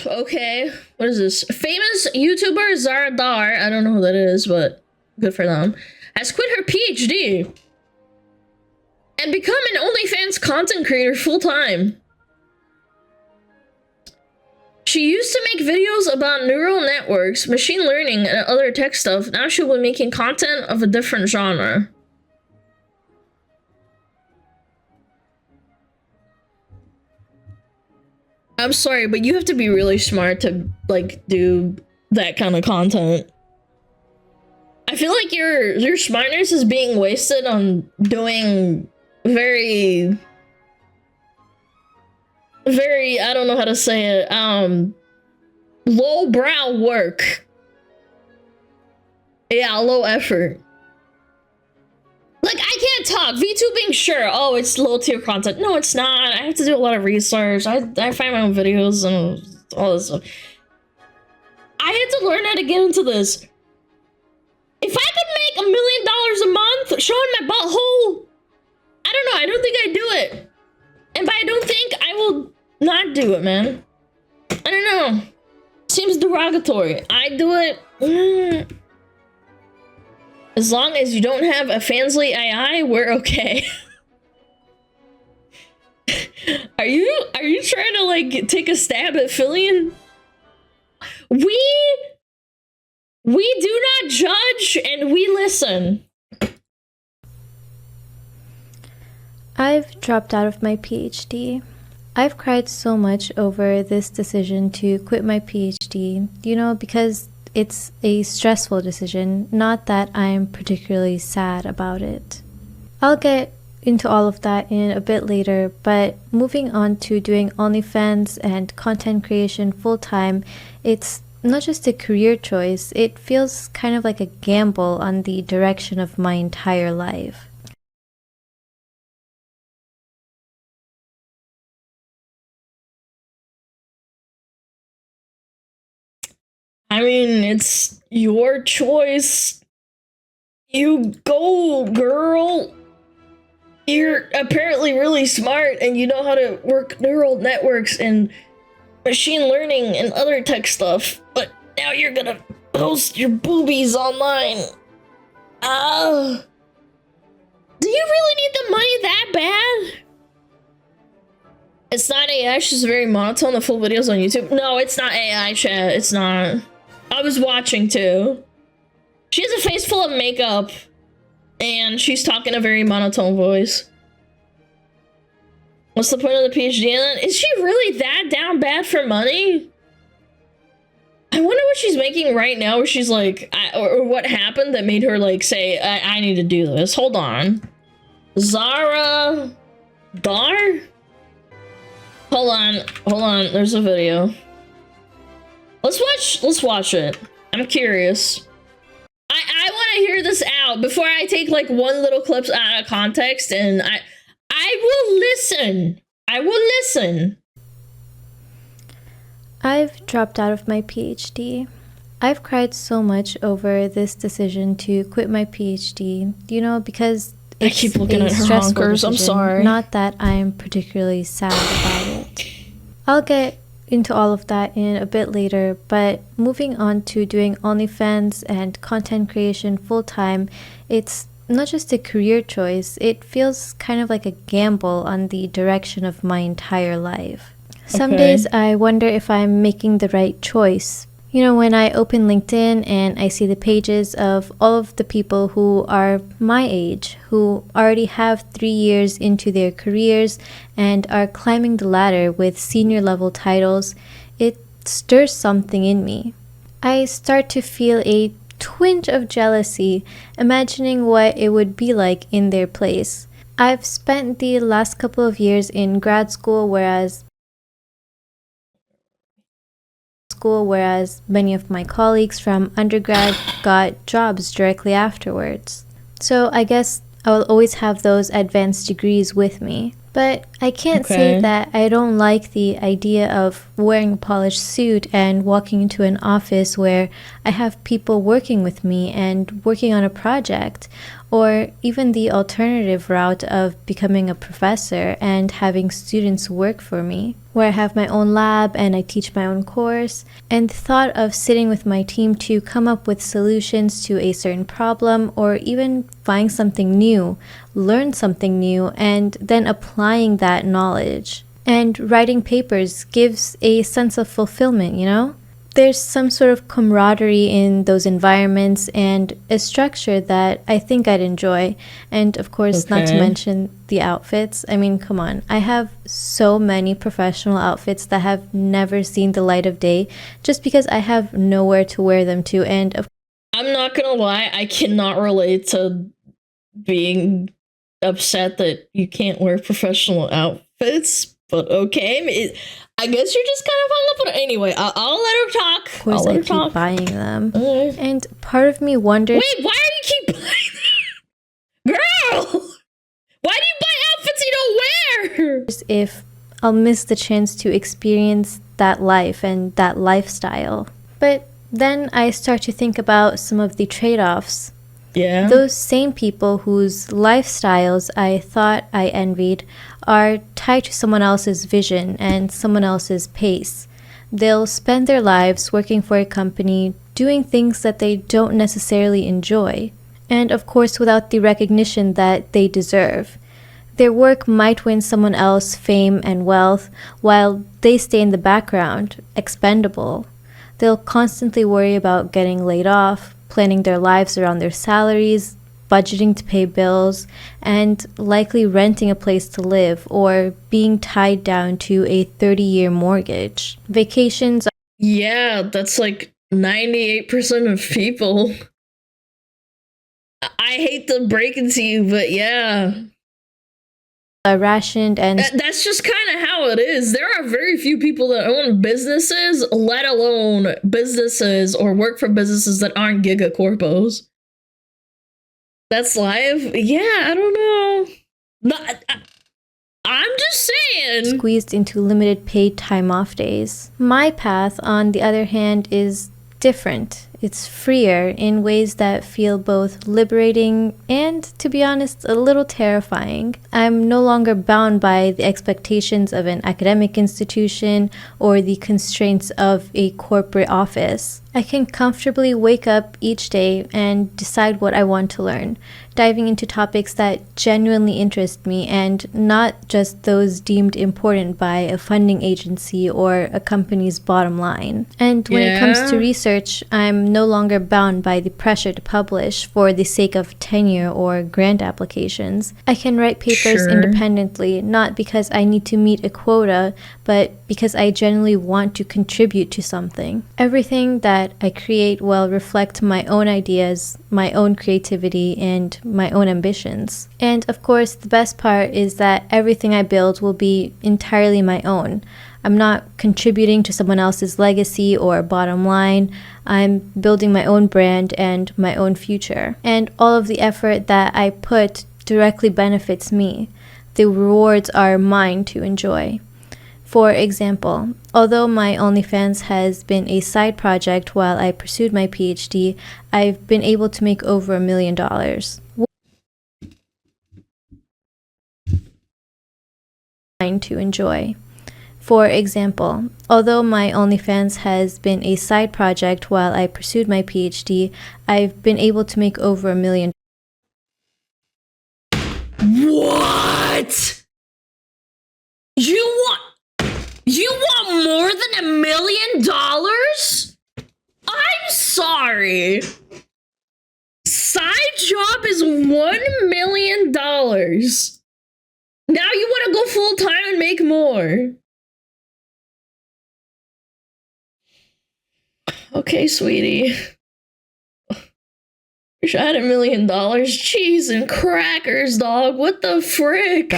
Okay, what is this? Famous YouTuber Zara Dar, I don't know who that is, but good for them, has quit her PhD and become an OnlyFans content creator full-time. She used to make videos about neural networks, machine learning, and other tech stuff. Now she'll be making content of a different genre. I'm sorry, but you have to be really smart to, like, do that kind of content. I feel like your smartness is being wasted on doing very, I don't know how to say it, low-brow work. Yeah, low effort. Like, I can't talk. VTubing, sure. Oh, it's low-tier content. No, it's not. I have to do a lot of research. I find my own videos and all this stuff. I had to learn how to get into this. If I could make $1 million a month showing my butthole, I don't know. I don't think I'd do it. And by I don't think, I will not do it, man. I don't know. Seems derogatory. I do it. As long as you don't have a Fansly AI, we're okay. Are you trying to, like, take a stab at Fillion? We do not judge and we listen. I've dropped out of my PhD. I've cried so much over this decision to quit my PhD, you know, because it's a stressful decision, not that I'm particularly sad about it. I'll get into all of that in a bit later, but moving on to doing OnlyFans and content creation full-time, it's not just a career choice, it feels kind of like a gamble on the direction of my entire life. I mean, it's your choice. You go, girl. You're apparently really smart and you know how to work neural networks and machine learning and other tech stuff, but now you're gonna post your boobies online. Do you really need the money that bad? It's not AI, she's very monotone, the full videos on YouTube. No, it's not AI, chat, it's not. I was watching too. She has a face full of makeup and she's talking a very monotone voice. What's the point of the PhD then? Is she really that down bad for money? I wonder what she's making right now where she's like, or what happened that made her like say, I need to do this. Hold on. Zara Dar? Hold on, there's a video. Let's watch it. I'm curious. I want to hear this out before I take like one little clip out of context, and I will listen. I will listen. I've dropped out of my PhD. I've cried so much over this decision to quit my PhD, you know, because I keep looking at her honkers, I'm sorry. Not that I'm particularly sad about it. I'll get into all of that in a bit later, but moving on to doing OnlyFans and content creation full-time, it's not just a career choice, it feels kind of like a gamble on the direction of my entire life. Some days I wonder if I'm making the right choice. You know, when I open LinkedIn and I see the pages of all of the people who are my age, who already have 3 years into their careers and are climbing the ladder with senior level titles, it stirs something in me. I start to feel a twinge of jealousy, imagining what it would be like in their place. I've spent the last couple of years in grad school, whereas many of my colleagues from undergrad got jobs directly afterwards. So I guess I will always have those advanced degrees with me. But I can't say Okay. that I don't like the idea of wearing a polished suit and walking into an office where I have people working with me and working on a project, or even the alternative route of becoming a professor and having students work for me, where I have my own lab and I teach my own course, and the thought of sitting with my team to come up with solutions to a certain problem or even find something new, learn something new, and then applying that knowledge. And writing papers gives a sense of fulfillment, you know? There's some sort of camaraderie in those environments and a structure that I think I'd enjoy. And of course, not to Okay. mention the outfits. I mean, come on. I have so many professional outfits that have never seen the light of day just because I have nowhere to wear them to. And of I'm not gonna lie, I cannot relate to being upset that you can't wear professional outfits, but okay. I guess you're just kind of hung up on it. Anyway, I'll let her talk. I'll course, let I her keep talk. buying them. Okay. And part of me wonders Wait, why do you keep buying them? Girl! Why do you buy outfits you don't wear? if I'll miss the chance to experience that life and that lifestyle. But then I start to think about some of the trade offs. Yeah. Those same people whose lifestyles I thought I envied are tied to someone else's vision and someone else's pace. They'll spend their lives working for a company, doing things that they don't necessarily enjoy, and of course, without the recognition that they deserve. Their work might win someone else fame and wealth, while they stay in the background, expendable. They'll constantly worry about getting laid off, planning their lives around their salaries, budgeting to pay bills, and likely renting a place to live or being tied down to a 30-year mortgage. Vacations Yeah, that's like 98% of people. I hate to break it to you, but yeah. are rationed and That's just kind of how it is. There are very few people that own businesses, let alone businesses or work for businesses that aren't gigacorpos. That's live. Yeah, I don't know. I'm just saying. squeezed into limited paid time off days. My path, on the other hand, is different. It's freer in ways that feel both liberating and, to be honest, a little terrifying. I'm no longer bound by the expectations of an academic institution or the constraints of a corporate office. I can comfortably wake up each day and decide what I want to learn, diving into topics that genuinely interest me and not just those deemed important by a funding agency or a company's bottom line. And when it comes to Yeah. research, I'm no longer bound by the pressure to publish for the sake of tenure or grant applications. I can write papers Sure. independently, not because I need to meet a quota, but because I genuinely want to contribute to something. Everything that I create will reflect my own ideas, my own creativity, and my own ambitions. And of course, the best part is that everything I build will be entirely my own. I'm not contributing to someone else's legacy or bottom line. I'm building my own brand and my own future. And all of the effort that I put directly benefits me. The rewards are mine to enjoy. For example, although my OnlyFans has been a side project while I pursued my PhD, I've been able to make over $1 million. Mine to enjoy. For example, although my OnlyFans has been a side project while I pursued my PhD, I've been able to make over $1 million. What? You want more than $1 million? I'm sorry. Side job is $1 million. Now you want to go full time and make more. Okay, sweetie. Wish I had $1 million. Cheese and crackers, dog. What the frick?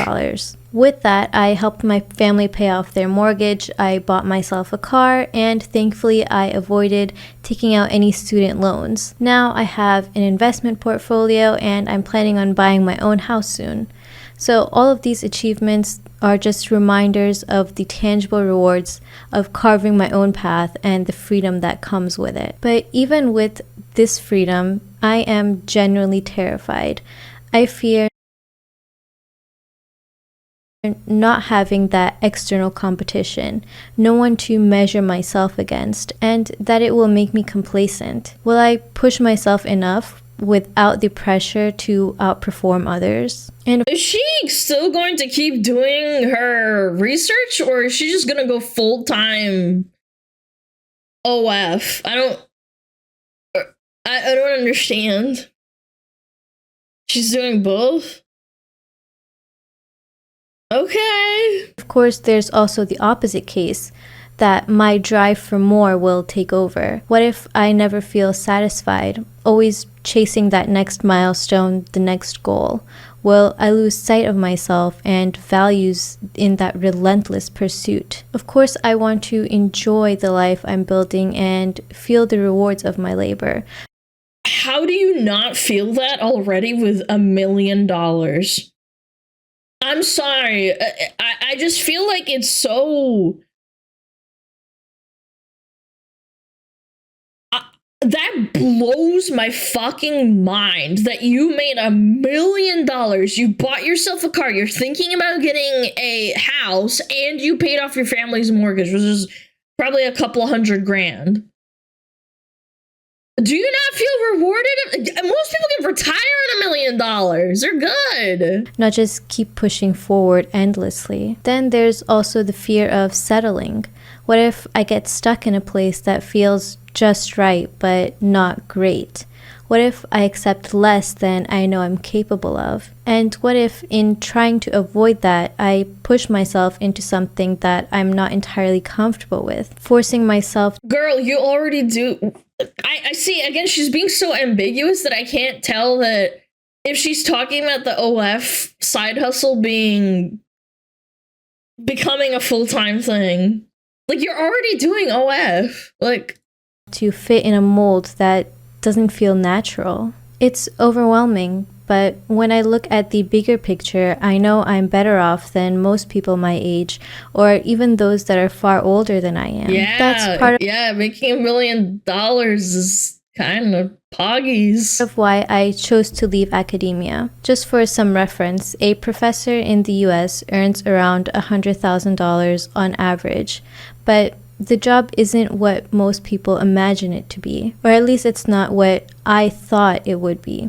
With that, I helped my family pay off their mortgage, I bought myself a car, and thankfully I avoided taking out any student loans. Now I have an investment portfolio and I'm planning on buying my own house soon. So all of these achievements, are just reminders of the tangible rewards of carving my own path and the freedom that comes with it. But even with this freedom, I am genuinely terrified. I fear not having that external competition, no one to measure myself against, and that it will make me complacent. Will I push myself enough without the pressure to outperform others? And is she still going to keep doing her research, or is she just gonna go full-time OF? I don't understand. She's doing both? Okay. of course, there's also the opposite case, that my drive for more will take over. What if I never feel satisfied, always chasing that next milestone, the next goal? Will I lose sight of myself and values in that relentless pursuit? Of course, I want to enjoy the life I'm building and feel the rewards of my labor. How do you not feel that already with $1 million? I'm sorry. I just feel like it's so... that blows my fucking mind that you made $1 million. You bought yourself a car. You're thinking about getting a house, and you paid off your family's mortgage, which is probably a couple $100,000. Do you not feel rewarded? Most people can retire on $1 million. They're good. Not just keep pushing forward endlessly. Then there's also the fear of settling. What if I get stuck in a place that feels just right but not great? What if I accept less than I know I'm capable of? And what if, in trying to avoid that, I push myself into something that I'm not entirely comfortable with, forcing myself... Girl, you already do... I see, again, she's being so ambiguous that I can't tell that if she's talking about the OF side hustle becoming a full-time thing. Like, you're already doing OF. Like, to fit in a mold that doesn't feel natural. It's overwhelming, but when I look at the bigger picture, I know I'm better off than most people my age, or even those that are far older than I am. Yeah, that's part making $1 million is kind of poggies. of why I chose to leave academia. Just for some reference, a professor in the US earns around $100,000 on average, but the job isn't what most people imagine it to be, or at least it's not what I thought it would be.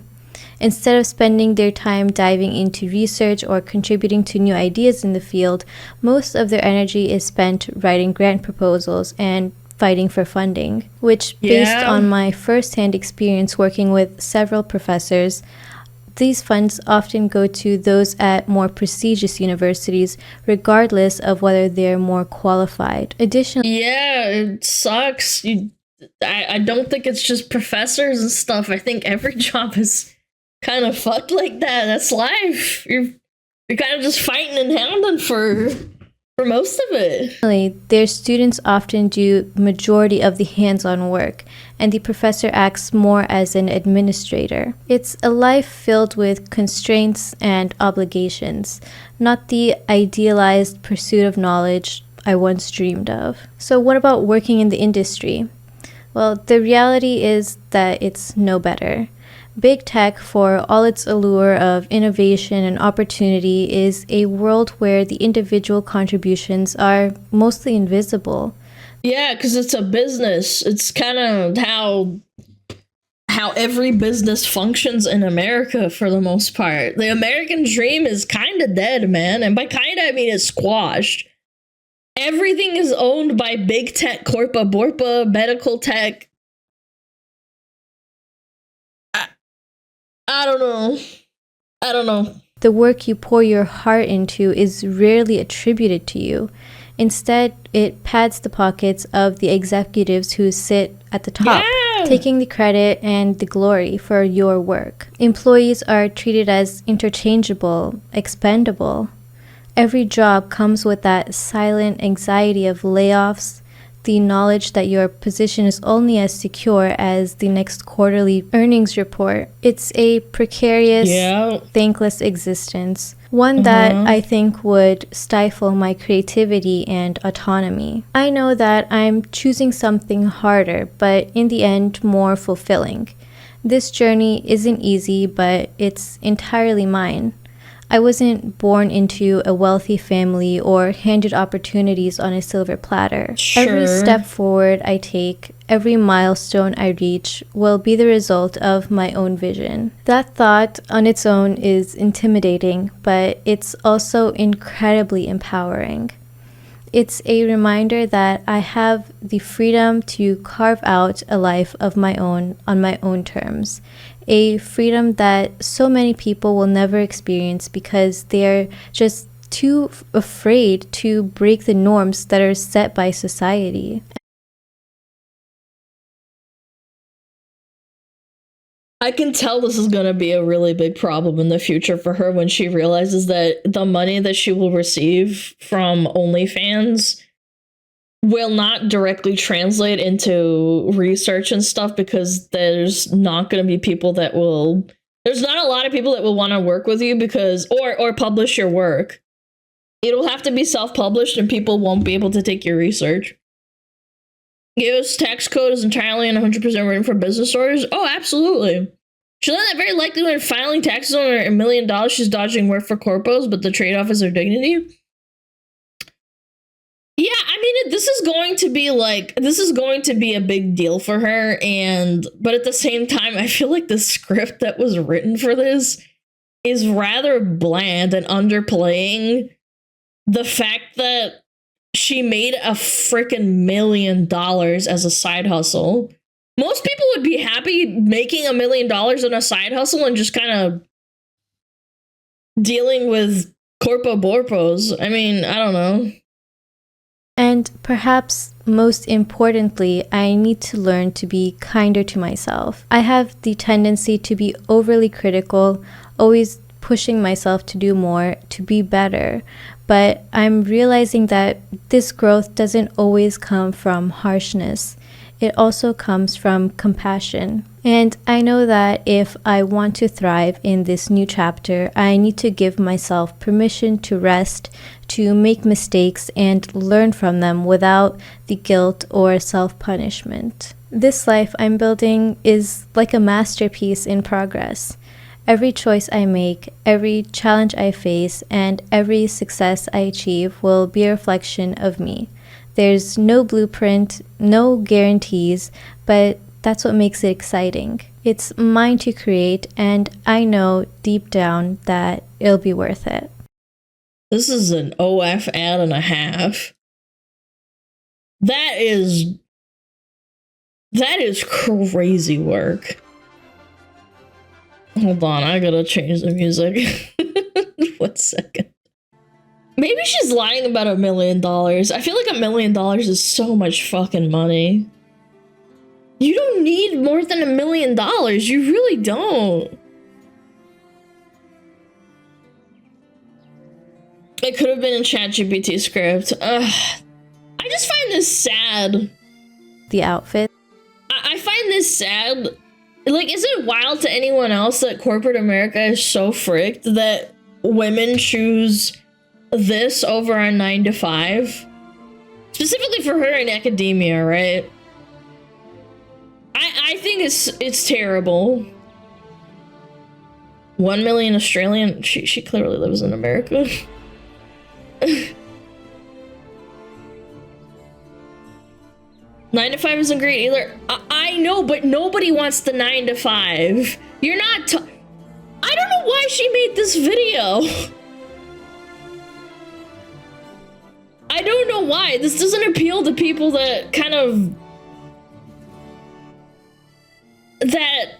Instead of spending their time diving into research or contributing to new ideas in the field, most of their energy is spent writing grant proposals and fighting for funding, which, based on my first-hand experience working with several professors, these funds often go to those at more prestigious universities, regardless of whether they're more qualified. Additionally, yeah, it sucks. I don't think it's just professors and stuff. I think every job is kind of fucked like that. That's life. You're kind of just fighting and hounding for most of it. their students often do majority of the hands-on work, and the professor acts more as an administrator. It's a life filled with constraints and obligations, not the idealized pursuit of knowledge I once dreamed of. So what about working in the industry? Well, the reality is that it's no better. Big tech, for all its allure of innovation and opportunity, is a world where the individual contributions are mostly invisible. Yeah, because it's a business. It's kind of how every business functions in America for the most part. The American dream is kind of dead, man. And by kind of, I mean it's squashed. Everything is owned by big tech, corpa, borpa, medical tech. I don't know. The work you pour your heart into is rarely attributed to you. Instead, it pads the pockets of the executives who sit at the top, taking the credit and the glory for your work. Employees are treated as interchangeable, expendable. Every job comes with that silent anxiety of layoffs, the knowledge that your position is only as secure as the next quarterly earnings report. It's a precarious, thankless existence. One that I think would stifle my creativity and autonomy. I know that I'm choosing something harder, but in the end, more fulfilling. This journey isn't easy, but it's entirely mine. I wasn't born into a wealthy family or handed opportunities on a silver platter. Sure. Every step forward I take, every milestone I reach, will be the result of my own vision. That thought on its own is intimidating, but it's also incredibly empowering. It's a reminder that I have the freedom to carve out a life of my own on my own terms. A freedom that so many people will never experience because they're just too afraid to break the norms that are set by society. I can tell this is going to be a really big problem in the future for her when she realizes that the money that she will receive from OnlyFans will not directly translate into research and stuff, because there's not going to be people that will... There's not a lot of people that will want to work with you because... Or publish your work. It'll have to be self-published and people won't be able to take your research. US tax code is entirely and 100% written for business owners? Oh, absolutely. She learned that very likely when filing taxes on her $1 million, she's dodging work for corpos, but the trade-off is her dignity. Yeah, I mean, this is going to be a big deal for her, but at the same time, I feel like the script that was written for this is rather bland and underplaying the fact that she made a freaking $1 million as a side hustle. Most people would be happy making $1 million in a side hustle and just kind of dealing with corpo borpos. I mean, I don't know. And perhaps most importantly, I need to learn to be kinder to myself. I have the tendency to be overly critical, always pushing myself to do more, to be better. But I'm realizing that this growth doesn't always come from harshness. It also comes from compassion. And I know that if I want to thrive in this new chapter, I need to give myself permission to rest, to make mistakes, and learn from them without the guilt or self-punishment. This life I'm building is like a masterpiece in progress. Every choice I make, every challenge I face, and every success I achieve will be a reflection of me. There's no blueprint, no guarantees, but that's what makes it exciting. It's mine to create, and I know deep down that it'll be worth it. This is an OF ad and a half. That is crazy work. Hold on, I gotta change the music. 1 second. Maybe she's lying about $1 million. I feel like $1 million is so much fucking money. You don't need more than $1 million. You really don't. It could have been in ChatGPT script. I just find this sad. The outfit. I find this sad. Like, is it wild to anyone else that corporate America is so fricked that women choose this over a 9-to-5? Specifically for her in academia, right? I think it's terrible. 1 million Australian. She clearly lives in America. 9-to-5 isn't great either. I know, but nobody wants the 9-to-5. You're not. I don't know why she made this video. I don't know why. This doesn't appeal to people that kind of... that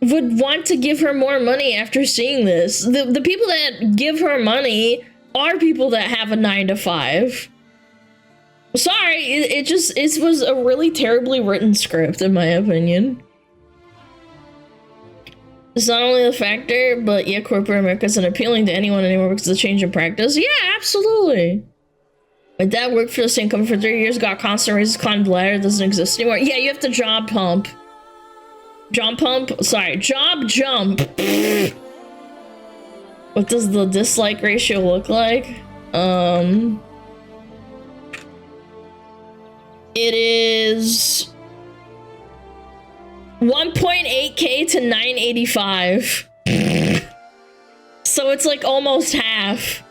would want to give her more money after seeing this. The people that give her money are people that have a 9-to-5. Sorry, it was a really terribly written script, in my opinion. It's not only the factor, but yeah, corporate America isn't appealing to anyone anymore because of the change in practice. Yeah, absolutely. My dad worked for the same company for 3 years, got constant raises, climbed the ladder, doesn't exist anymore. Yeah, you have to job pump. Job pump? Sorry, job jump. What does the dislike ratio look like? It is 1.8k to 985. So it's like almost half.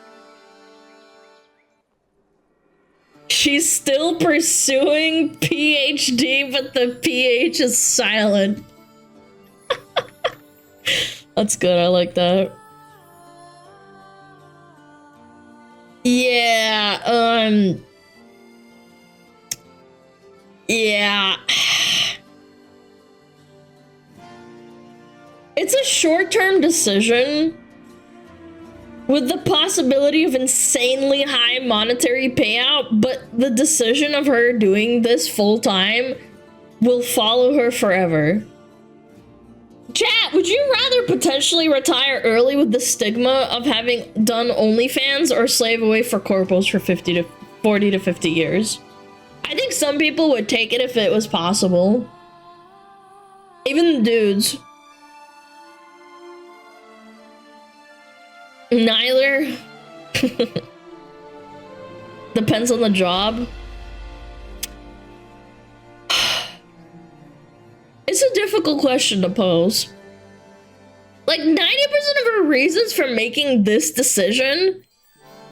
She's still pursuing PhD, but the PH is silent. That's good, I like that. Yeah, yeah. It's a short-term decision with the possibility of insanely high monetary payout, but the decision of her doing this full-time will follow her forever. Chat, would you rather potentially retire early with the stigma of having done OnlyFans or slave away for corporals for 40 to 50 years? I think some people would take it if it was possible. Even the dudes. Neither. Depends on the job. It's a difficult question to pose. Like 90% of her reasons for making this decision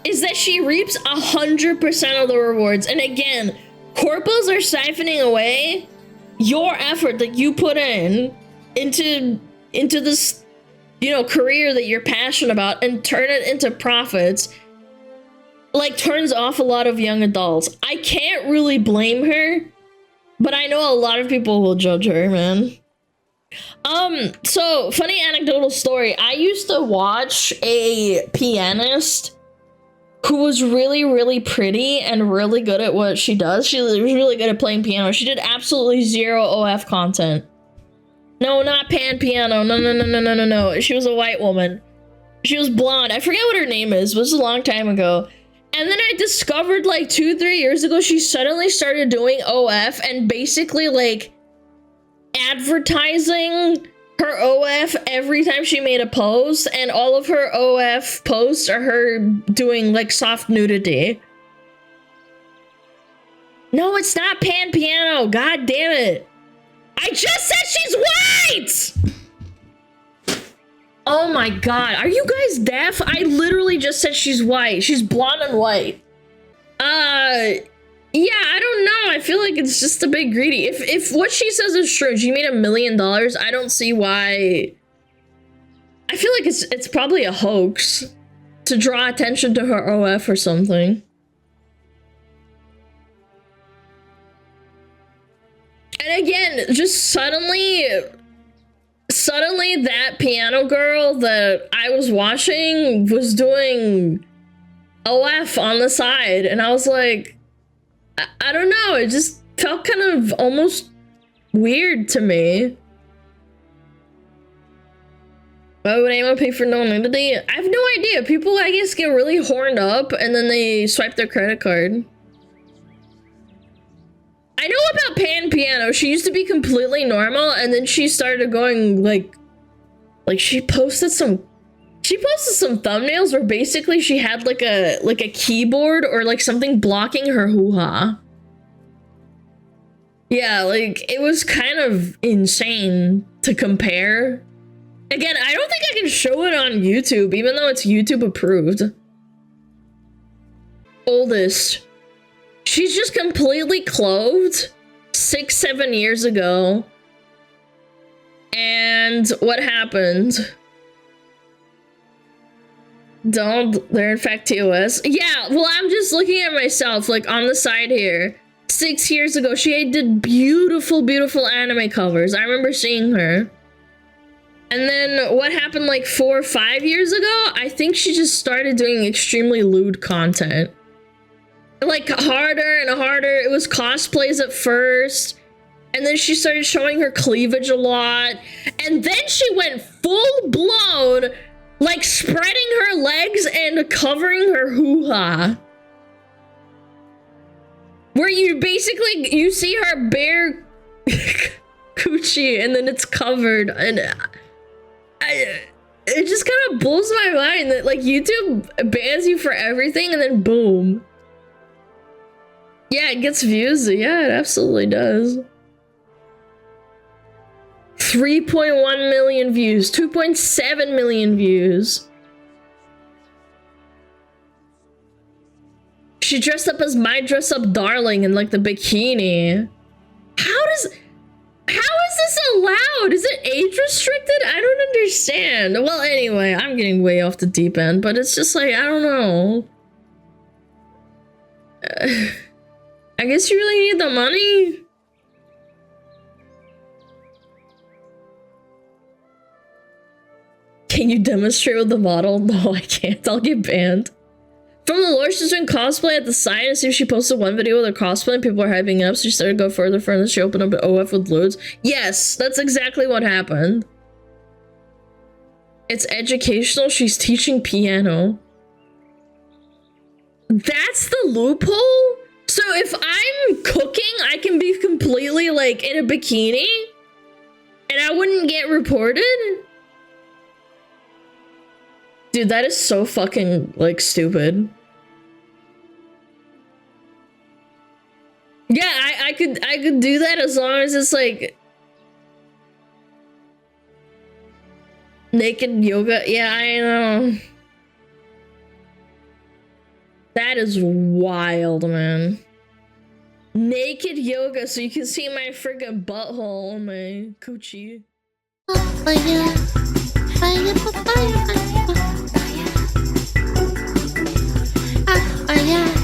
is that she reaps 100% of the rewards. And again, corpos are siphoning away your effort that you put into this, you know, career that you're passionate about and turn it into profits. Like, turns off a lot of young adults. I can't really blame her, but I know a lot of people will judge her, man. So, funny anecdotal story. I used to watch a pianist who was really, really pretty and really good at what she does. She was really good at playing piano. She did absolutely zero OF content. No, not pan piano. No. She was a white woman. She was blonde. I forget what her name is. It was a long time ago. And then I discovered like 2-3 years ago, she suddenly started doing OF and basically like advertising her OF every time she made a post, and all of her OF posts are her doing like soft nudity. No, it's not pan piano. God damn it. I just said she's white! Oh my god, are you guys deaf? I literally just said she's white. She's blonde and white. Yeah, I don't know. I feel like it's just a bit greedy. If what she says is true, she made $1 million, I don't see why. I feel like it's probably a hoax to draw attention to her OF or something. And again, just suddenly that piano girl that I was watching was doing OF on the side, and I was like, I don't know, it just felt kind of almost weird to me. Why would anyone pay for no nudity? I have no idea. People, I guess, get really horned up and then they swipe their credit card. I know about pan piano. She used to be completely normal, and then she started going like she posted some thumbnails where basically she had like a keyboard or like something blocking her hoo-ha. Yeah, like it was kind of insane to compare. Again, I don't think I can show it on YouTube, even though it's YouTube approved. Oldest. She's just completely clothed 6-7 years ago. And what happened? They're in fact TOS. Yeah, well, I'm just looking at myself, like, on the side here. 6 years ago, she did beautiful, beautiful anime covers. I remember seeing her. And then what happened, like, 4 or 5 years ago? I think she just started doing extremely lewd content. Like, harder and harder. It was cosplays at first. And then she started showing her cleavage a lot. And then she went full-blown, like, spreading her legs and covering her hoo-ha. where you basically you see her bare coochie and then it's covered, and it just kind of blows my mind that like YouTube bans you for everything and then boom. Yeah, it gets views. Yeah, it absolutely does. 3.1 million views, 2.7 million views. She dressed up as my dress up darling in like the bikini. How is this allowed? Is it age restricted? I don't understand. Well, anyway, I'm getting way off the deep end, but it's just like, I don't know. I guess you really need the money. Can you demonstrate with the model? No, I can't. I'll get banned. From the lore, she's doing cosplay at the site, and see if she posted one video with her cosplay and people are hyping up, so she started to go further, she opened up an OF with loads. Yes, that's exactly what happened. It's educational, she's teaching piano. That's the loophole? So if I'm cooking, I can be completely like in a bikini? And I wouldn't get reported? Dude, that is so fucking like stupid. Yeah, I could do that as long as it's like naked yoga. Yeah, I know. That is wild, man. Naked yoga so you can see my freaking butthole on my coochie. Oh yeah.